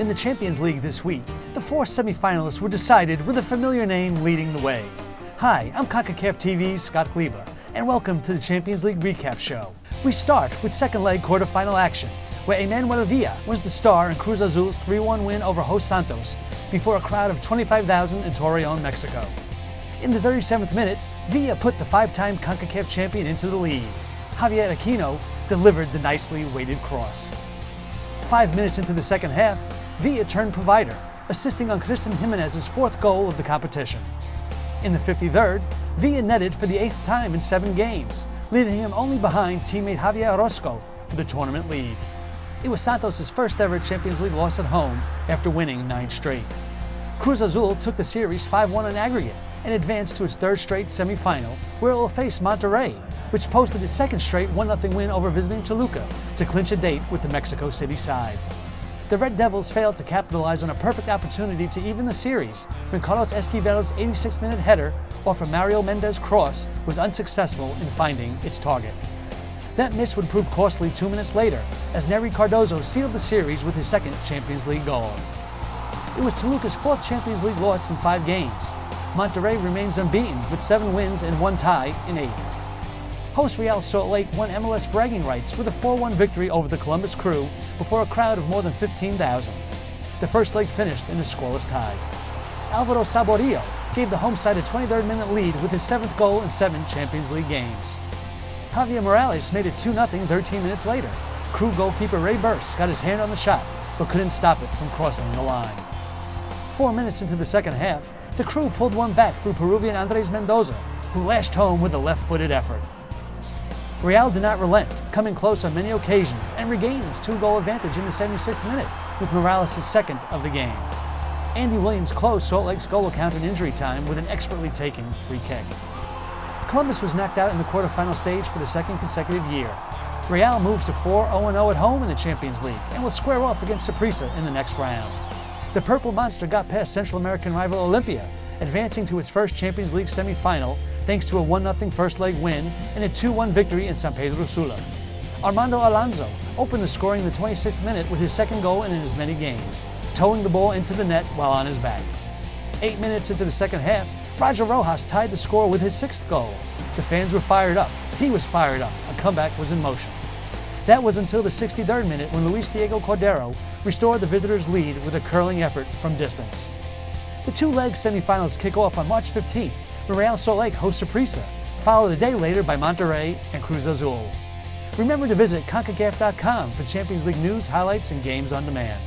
In the Champions League this week, the four semi-finalists were decided with a familiar name leading the way. Hi, I'm Concacaf TV's Scott Gleba, and welcome to the Champions League Recap Show. We start with second leg quarterfinal action, where Emmanuel Villa was the star in Cruz Azul's 3-1 win over host Santos before a crowd of 25,000 in Torreon, Mexico. In the 37th minute, Villa put the five-time Concacaf champion into the lead. Javier Aquino delivered the nicely weighted cross. 5 minutes into the second half, Villa turned provider, assisting on Cristian Jimenez's fourth goal of the competition. In the 53rd, Villa netted for the 8th time in 7 games, leaving him only behind teammate Javier Orozco for the tournament lead. It was Santos' first ever Champions League loss at home after winning 9 straight. Cruz Azul took the series 5-1 in aggregate and advanced to its 3rd straight semi-final, where it will face Monterrey, which posted its 2nd straight 1-0 win over visiting Toluca to clinch a date with the Mexico City side. The Red Devils failed to capitalize on a perfect opportunity to even the series when Carlos Esquivel's 86-minute header off a Mario Mendez cross was unsuccessful in finding its target. That miss would prove costly 2 minutes later, as Nery Cardozo sealed the series with his 2nd Champions League goal. It was Toluca's 4th Champions League loss in 5 games. Monterrey remains unbeaten with 7 wins and 1 tie in 8. Host Real Salt Lake won MLS bragging rights with a 4-1 victory over the Columbus Crew before a crowd of more than 15,000. The first leg finished in a scoreless tie. Alvaro Saborio gave the home side a 23rd minute lead with his 7th goal in 7 Champions League games. Javier Morales made it 2-0 13 minutes later. Crew goalkeeper Ray Burse got his hand on the shot, but couldn't stop it from crossing the line. 4 minutes into the second half, the Crew pulled one back through Peruvian Andres Mendoza, who lashed home with a left-footed effort. Real did not relent, coming close on many occasions and regained its 2-goal advantage in the 76th minute with Morales' 2nd of the game. Andy Williams closed Salt Lake's goal account in injury time with an expertly taken free kick. Columbus was knocked out in the quarterfinal stage for the 2nd consecutive year. Real moves to 4-0-0 at home in the Champions League and will square off against Saprissa in the next round. The Purple Monster got past Central American rival Olimpia, advancing to its first Champions League semi-final thanks to a 1-0 first leg win and a 2-1 victory in San Pedro Sula. Armando Alonso opened the scoring in the 26th minute with his 2nd goal in as many games, towing the ball into the net while on his back. 8 minutes into the second half, Roger Rojas tied the score with his 6th goal. The fans were fired up. He was fired up. A comeback was in motion. That was until the 63rd minute when Luis Diego Cordero restored the visitors' lead with a curling effort from distance. The 2-leg semifinals kick off on March 15th, when Real Salt Lake hosts Saprissa, followed a day later by Monterrey and Cruz Azul. Remember to visit Concacaf.com for Champions League news, highlights, and games on demand.